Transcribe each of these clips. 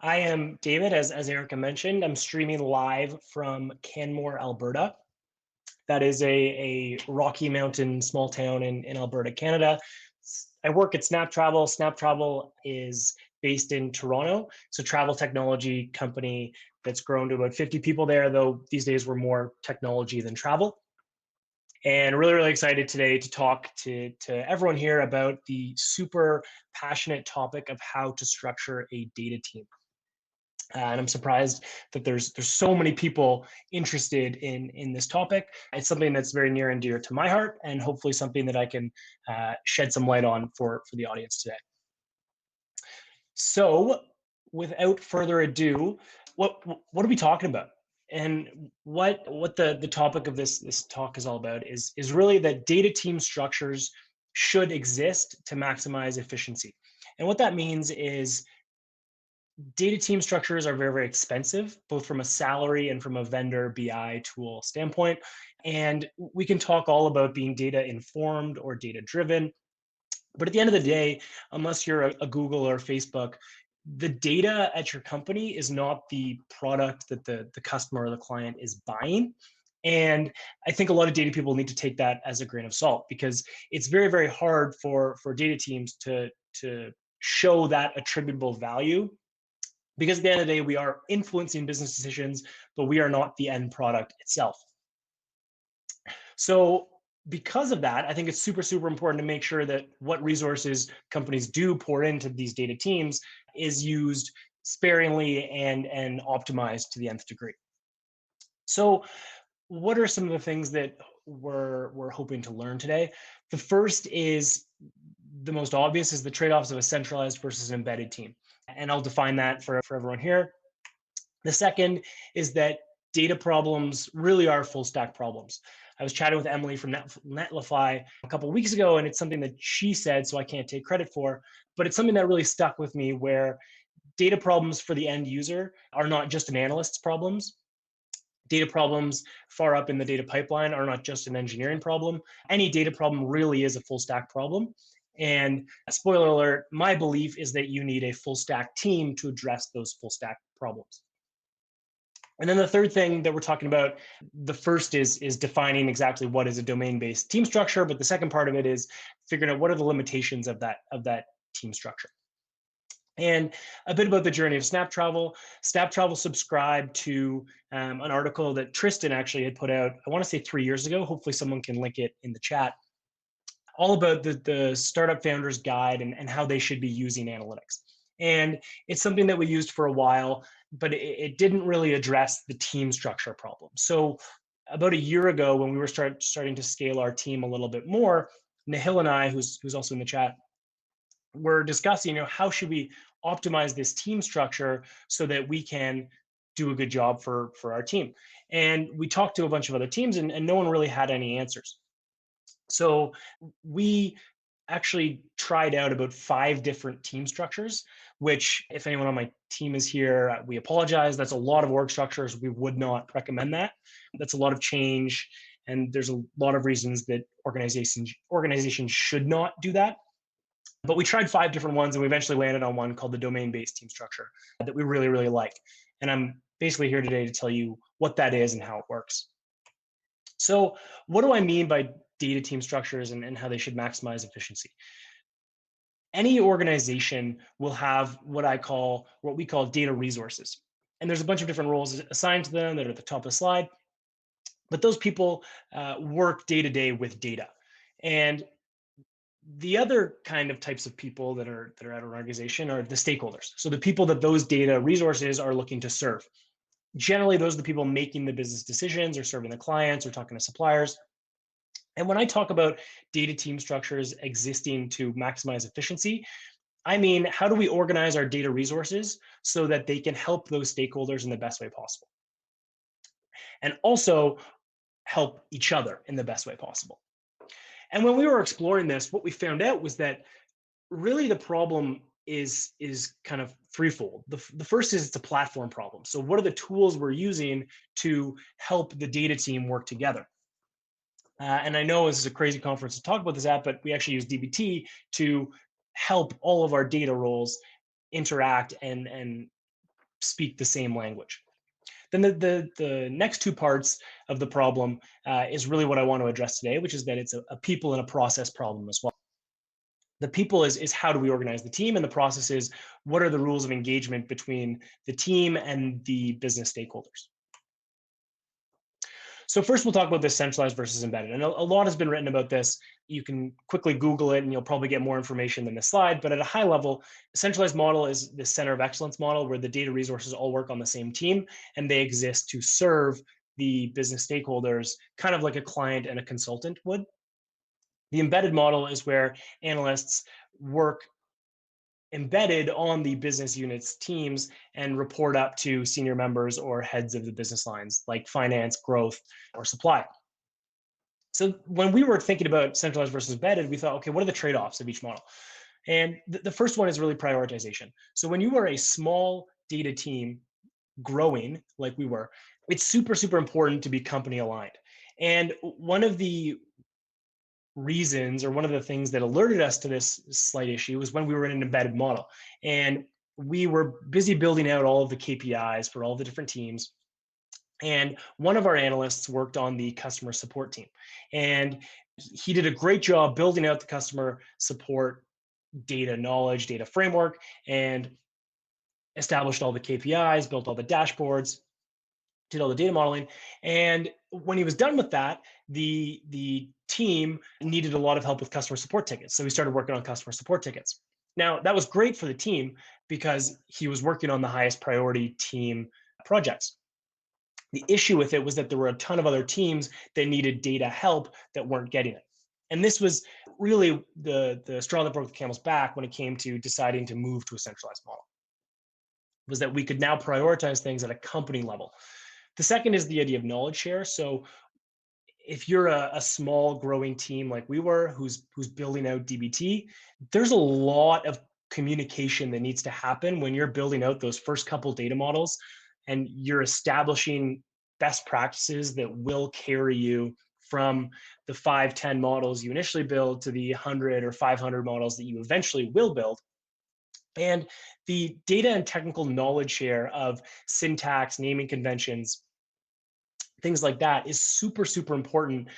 I am David, as Erica mentioned. I'm streaming live from Canmore, Alberta. That is a Rocky Mountain small town in Alberta, Canada. I work at Snaptravel. Snaptravel is based in Toronto. It's a travel technology company that's grown to about 50 people there, though these days we're more technology than travel. And really, really excited today to talk to everyone here about the super passionate topic of how to structure a data team. And I'm surprised that there's so many people interested in this topic. It's something that's very near and dear to my heart, and hopefully something that I can shed some light on for the audience today. So, without further ado, what are we talking about? And what the topic of this talk is all about is really that data team structures should exist to maximize efficiency. And what that means is data team structures are very, very expensive, both from a salary and from a vendor BI tool standpoint. And we can talk all about being data informed or data driven. But at the end of the day, unless you're a Google or Facebook, the data at your company is not the product that the customer or the client is buying. And I think a lot of data people need to take that as a grain of salt, because it's very, very hard for data teams to show that attributable value, because at the end of the day, we are influencing business decisions, but we are not the end product itself. So because of that, I think it's super, super important to make sure that what resources companies do pour into these data teams is used sparingly and optimized to the nth degree. So what are some of the things that we're hoping to learn today? The first is the most obvious, is the trade-offs of a centralized versus an embedded team. And I'll define that for everyone here. The second is that data problems really are full stack problems. I was chatting with Emily from Netlify a couple of weeks ago, and it's something that she said, so I can't take credit for, but it's something that really stuck with me, where data problems for the end user are not just an analyst's problems. Data problems far up in the data pipeline are not just an engineering problem. Any data problem really is a full stack problem. And spoiler alert, my belief is that you need a full stack team to address those full stack problems. And then the third thing that we're talking about, the first is defining exactly what is a domain-based team structure, but the second part of it is figuring out what are the limitations of that team structure. And a bit about the journey of Snaptravel. Snaptravel subscribed to an article that Tristan actually had put out, I want to say 3 years ago. Hopefully someone can link it in the chat. All about the startup founder's guide and how they should be using analytics. And it's something that we used for a while, but it didn't really address the team structure problem. So about a year ago, when we were starting to scale our team a little bit more, Nahil and I, who's also in the chat, we're discussing, how should we optimize this team structure so that we can do a good job for our team. And we talked to a bunch of other teams, and no one really had any answers. So we actually tried out about 5 different team structures, which, if anyone on my team is here, we apologize. That's a lot of org structures. We would not recommend that. That's a lot of change, and there's a lot of reasons that organizations should not do that. But we tried 5 different ones, and we eventually landed on one called the domain-based team structure that we really, really like. And I'm basically here today to tell you what that is and how it works. So what do I mean by data team structures and how they should maximize efficiency? Any organization will have what we call data resources. And there's a bunch of different roles assigned to them that are at the top of the slide. But those people work day to day with data. And the other kind of types of people that are at an organization are the stakeholders. So the people that those data resources are looking to serve. Generally, those are the people making the business decisions or serving the clients or talking to suppliers. And when I talk about data team structures existing to maximize efficiency, I mean, how do we organize our data resources so that they can help those stakeholders in the best way possible? And also help each other in the best way possible. And when we were exploring this, what we found out was that really the problem is kind of threefold. The first is it's a platform problem. So what are the tools we're using to help the data team work together? And I know this is a crazy conference to talk about this at, but we actually use dbt to help all of our data roles interact and speak the same language. Then the next two parts of the problem is really what I want to address today, which is that it's a people and a process problem as well. The people is how do we organize the team, and the process is what are the rules of engagement between the team and the business stakeholders. So first we'll talk about this centralized versus embedded. And a lot has been written about this. You can quickly Google it and you'll probably get more information than this slide. But at a high level, a centralized model is the center of excellence model where the data resources all work on the same team and they exist to serve the business stakeholders, kind of like a client and a consultant would. The embedded model is where analysts work embedded on the business units teams and report up to senior members or heads of the business lines like finance, growth, or supply. So when we were thinking about centralized versus embedded, we thought, okay, what are the trade-offs of each model? And the first one is really prioritization. So when you are a small data team growing like we were, it's super, super important to be company aligned. And one of the reasons, or one of the things that alerted us to this slight issue, was when we were in an embedded model and we were busy building out all of the KPIs for all the different teams. And one of our analysts worked on the customer support team, and he did a great job building out the customer support data knowledge, data framework, and established all the KPIs, built all the dashboards, did all the data modeling. And when he was done with that, the team needed a lot of help with customer support tickets. So he started working on customer support tickets. Now, that was great for the team because he was working on the highest priority team projects. The issue with it was that there were a ton of other teams that needed data help that weren't getting it. And this was really the straw that broke the camel's back when it came to deciding to move to a centralized model, was that we could now prioritize things at a company level. The second is the idea of knowledge share. So if you're a small growing team like we were, who's building out DBT, there's a lot of communication that needs to happen when you're building out those first couple data models and you're establishing best practices that will carry you from the 5-10 models you initially build to the 100 or 500 models that you eventually will build. And the data and technical knowledge share of syntax, naming conventions, things like that is super, super important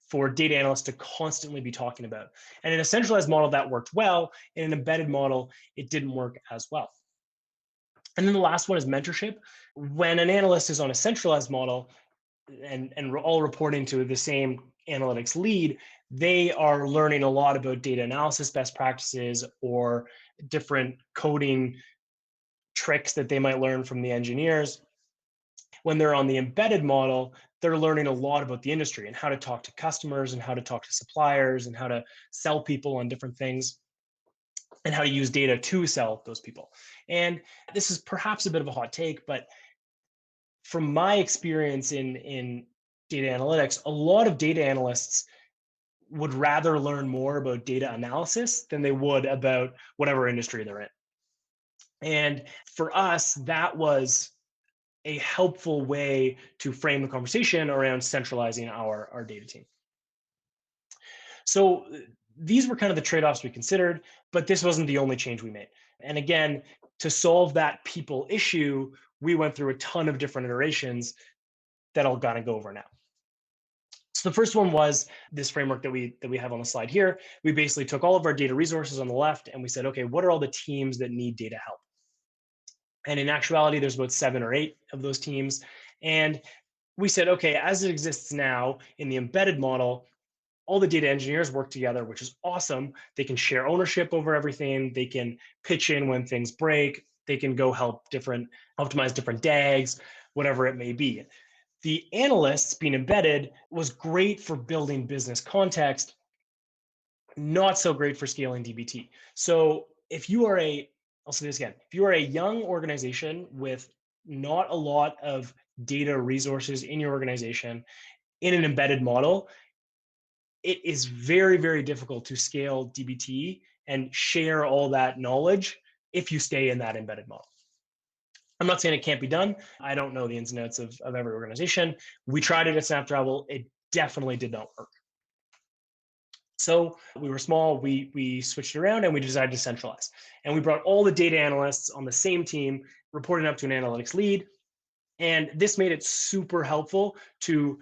for data analysts to constantly be talking about. And in a centralized model, that worked well. In an embedded model, it didn't work as well. And then the last one is mentorship. When an analyst is on a centralized model and all reporting to the same analytics lead, they are learning a lot about data analysis best practices or different coding tricks that they might learn from the engineers. When they're on the embedded model, they're learning a lot about the industry and how to talk to customers and how to talk to suppliers and how to sell people on different things and how to use data to sell those people. And this is perhaps a bit of a hot take, but from my experience in data analytics, a lot of data analysts would rather learn more about data analysis than they would about whatever industry they're in. And for us, that was a helpful way to frame the conversation around centralizing our data team. So these were kind of the trade-offs we considered, but this wasn't the only change we made. And again, to solve that people issue, we went through a ton of different iterations that I'll kind of go over now. So the first one was this framework that we have on the slide here. We basically took all of our data resources on the left and we said, okay, what are all the teams that need data help? And in actuality, there's about 7 or 8 of those teams. And we said, okay, as it exists now in the embedded model, all the data engineers work together, which is awesome. They can share ownership over everything. They can pitch in when things break. They can go help optimize different DAGs, whatever it may be. The analysts being embedded was great for building business context, not so great for scaling DBT. So if you are I'll say this again, if you are a young organization with not a lot of data resources in your organization in an embedded model, it is very, very difficult to scale DBT and share all that knowledge if you stay in that embedded model. I'm not saying it can't be done. I don't know the ins and outs of every organization. We tried it at Snaptravel. It definitely did not work. So we were small, we switched it around and we decided to centralize. And we brought all the data analysts on the same team, reporting up to an analytics lead. And this made it super helpful to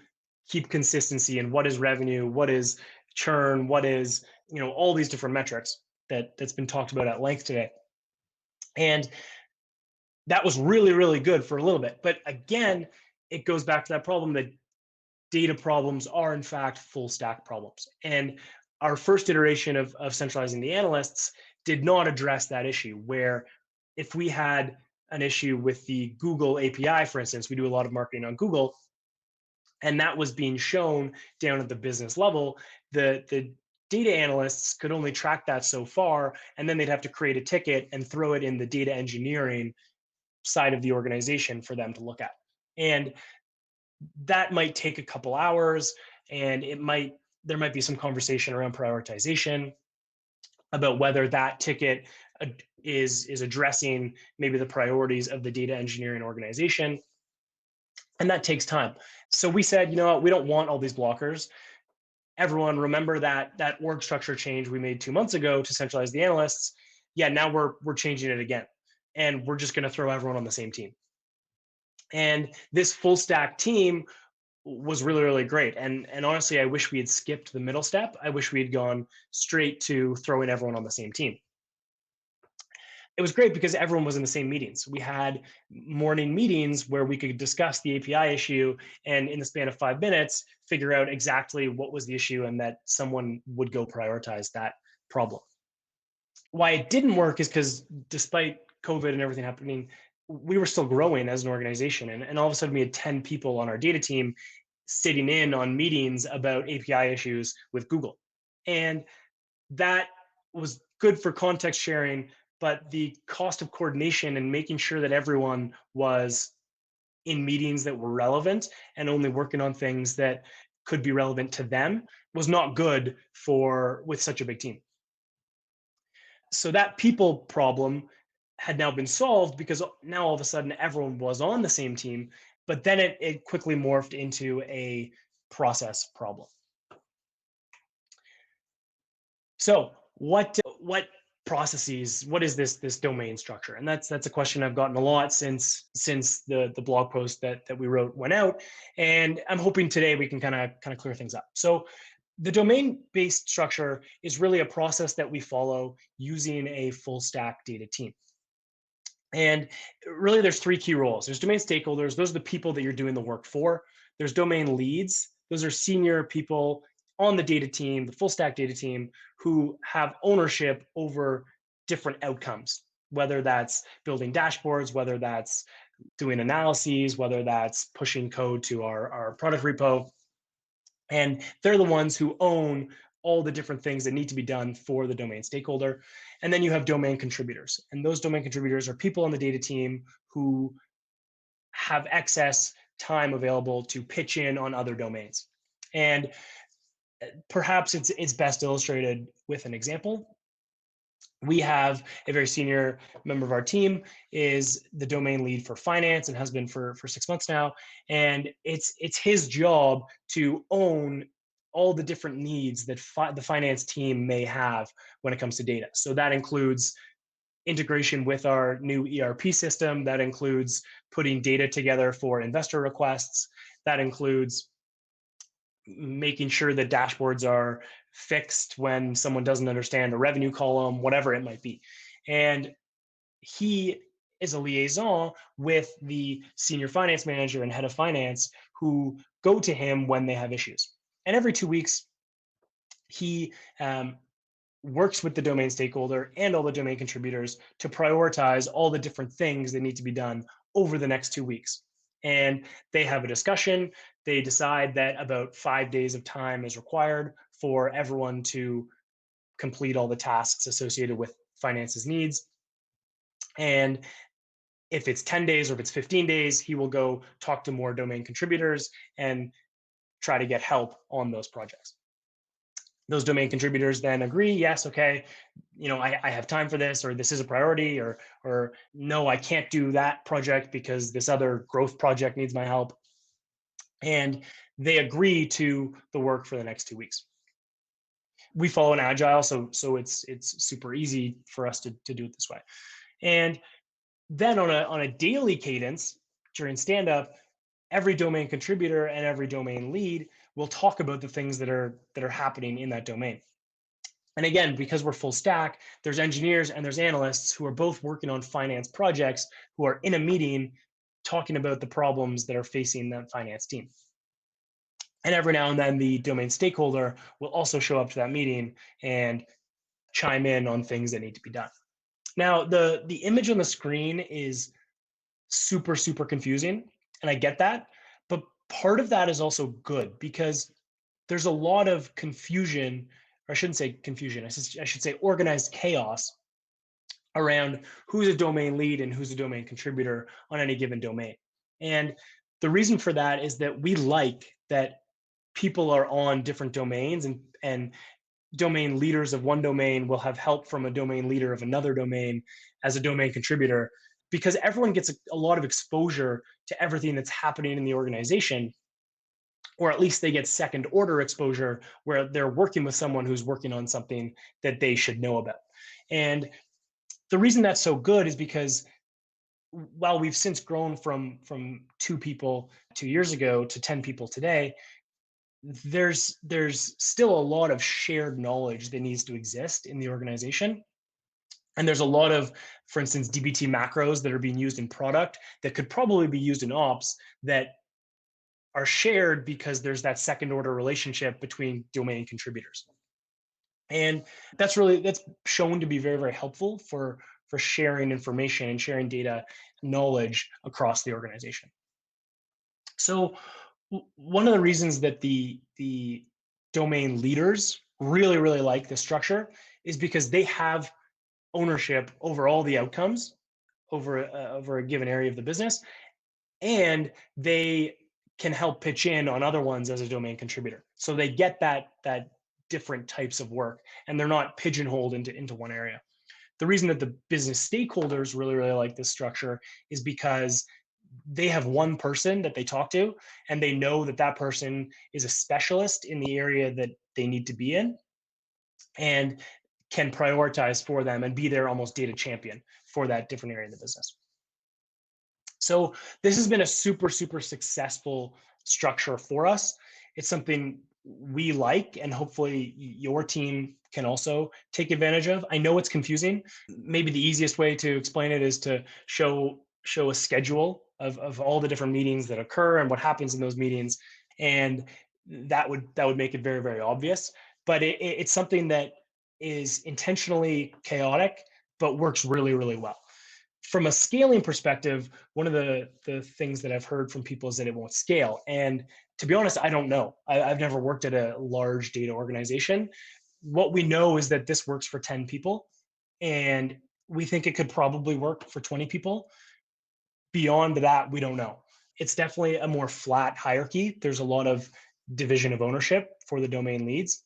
keep consistency in what is revenue, what is churn, what is, all these different metrics that's been talked about at length today. And that was really, really good for a little bit. But again, it goes back to that problem that data problems are in fact full stack problems. And our first iteration of centralizing the analysts did not address that issue, where if we had an issue with the Google API, for instance, we do a lot of marketing on Google, and that was being shown down at the business level, the data analysts could only track that so far, and then they'd have to create a ticket and throw it in the data engineering side of the organization for them to look at. And that might take a couple hours, and there might be some conversation around prioritization about whether that ticket is addressing maybe the priorities of the data engineering organization, and that takes time. So we said, you know what, we don't want all these blockers. Everyone remember that org structure change we made 2 months ago to centralize the analysts. Yeah, now we're changing it again, and we're just going to throw everyone on the same team. And this full stack team was really, really great. And honestly, I wish we had skipped the middle step. I wish we had gone straight to throwing everyone on the same team. It was great because everyone was in the same meetings. We had morning meetings where we could discuss the API issue and in the span of 5 minutes, figure out exactly what was the issue and that someone would go prioritize that problem. Why it didn't work is because despite COVID and everything happening, we were still growing as an organization. And all of a sudden we had 10 people on our data team sitting in on meetings about API issues with Google. And that was good for context sharing, but the cost of coordination and making sure that everyone was in meetings that were relevant and only working on things that could be relevant to them was not good with such a big team. So that people problem had now been solved because now all of a sudden everyone was on the same team, but then it quickly morphed into a process problem. So what processes, what is this domain structure? And that's a question I've gotten a lot since the blog post that we wrote went out. And I'm hoping today we can kind of clear things up. So the domain-based structure is really a process that we follow using a full stack data team. And really there's three key roles. There's domain stakeholders, those are the people that you're doing the work for. There's domain leads, those are senior people on the data team, the full stack data team, who have ownership over different outcomes, whether that's building dashboards, whether that's doing analyses, whether that's pushing code to our product repo. And they're the ones who own all the different things that need to be done for the domain stakeholder. And then you have domain contributors. And those domain contributors are people on the data team who have excess time available to pitch in on other domains. And perhaps it's best illustrated with an example. We have a very senior member of our team is the domain lead for finance and has been for 6 months now. And it's his job to own all the different needs that the finance team may have when it comes to data. So that includes integration with our new ERP system. That includes putting data together for investor requests. That includes making sure that dashboards are fixed when someone doesn't understand a revenue column, whatever it might be. And he is a liaison with the senior finance manager and head of finance who go to him when they have issues. And every 2 weeks, he works with the domain stakeholder and all the domain contributors to prioritize all the different things that need to be done over the next 2 weeks. And they have a discussion. They decide that about 5 days of time is required for everyone to complete all the tasks associated with finance's needs. And if it's 10 days or if it's 15 days, he will go talk to more domain contributors and try to get help on those projects. Those domain contributors then agree, yes, okay, I have time for this, or this is a priority, or no, I can't do that project because this other growth project needs my help. And they agree to the work for the next 2 weeks. We follow an agile, so it's super easy for us to do it this way. And then on a daily cadence during stand up, every domain contributor and every domain lead will talk about the things that are happening in that domain. And again, because we're full stack, there's engineers and there's analysts who are both working on finance projects who are in a meeting talking about the problems that are facing that finance team. And every now and then the domain stakeholder will also show up to that meeting and chime in on things that need to be done. Now, the image on the screen is super, super confusing, and I get that. But part of that is also good because there's a lot of confusion, or I shouldn't say confusion, I should say organized chaos around who's a domain lead and who's a domain contributor on any given domain. And the reason for that is that we like that people are on different domains, and domain leaders of one domain will have help from a domain leader of another domain as a domain contributor, because everyone gets a lot of exposure to everything that's happening in the organization, or at least they get second order exposure where they're working with someone who's working on something that they should know about. And the reason that's so good is because while we've since grown from 2 people 2 years ago to 10 people today, there's still a lot of shared knowledge that needs to exist in the organization. And there's a lot of, for instance, dbt macros that are being used in product that could probably be used in ops that are shared because there's that second order relationship between domain contributors. And that's shown to be very, very helpful for sharing information and sharing data knowledge across the organization. So one of the reasons that the domain leaders really, really like this structure is because they have ownership over all the outcomes over a given area of the business, and they can help pitch in on other ones as a domain contributor. So they get that different types of work, and they're not pigeonholed into one area. The reason that the business stakeholders really, really like this structure is because they have one person that they talk to, and they know that that person is a specialist in the area that they need to be in, and can prioritize for them and be their almost data champion for that different area of the business. So this has been a super, super successful structure for us. It's something we like, and hopefully your team can also take advantage of. I know it's confusing. Maybe the easiest way to explain it is to show a schedule of all the different meetings that occur and what happens in those meetings. And that would make it very, very obvious. But it's something that is intentionally chaotic, but works really, really well. From a scaling perspective, one of the things that I've heard from people is that it won't scale. And to be honest, I don't know. I've never worked at a large data organization. What we know is that this works for 10 people, and we think it could probably work for 20 people. Beyond that, we don't know. It's definitely a more flat hierarchy. There's a lot of division of ownership for the domain leads,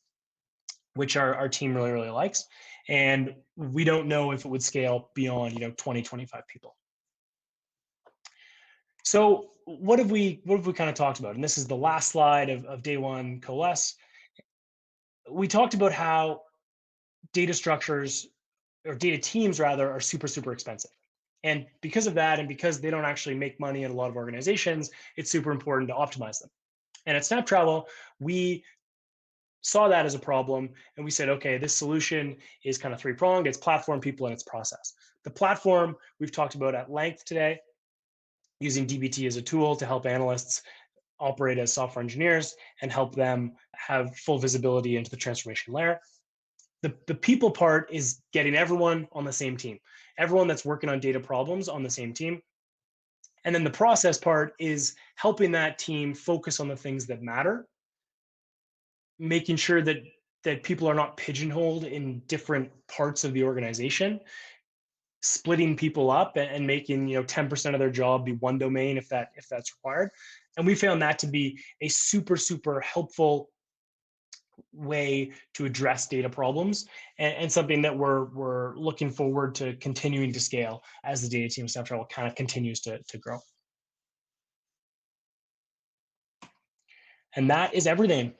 which our team really, really likes. And we don't know if it would scale beyond 20, 25 people. So what have we kind of talked about? And this is the last slide of day one Coalesce. We talked about how data structures, or data teams rather, are super, super expensive. And because of that, and because they don't actually make money in a lot of organizations, it's super important to optimize them. And at Snaptravel, we saw that as a problem, and we said, okay, this solution is kind of three-pronged. It's platform, people, and it's process. The platform we've talked about at length today, using dbt as a tool to help analysts operate as software engineers and help them have full visibility into the transformation layer. The people part is getting everyone on the same team, everyone that's working on data problems on the same team. And then the process part is helping that team focus on the things that matter, making sure that people are not pigeonholed in different parts of the organization, splitting people up and making 10% of their job be one domain if that's required. And we found that to be a super, super helpful way to address data problems, and something that we're looking forward to continuing to scale as the data team of Snaptravel kind of continues to grow. And that is everything.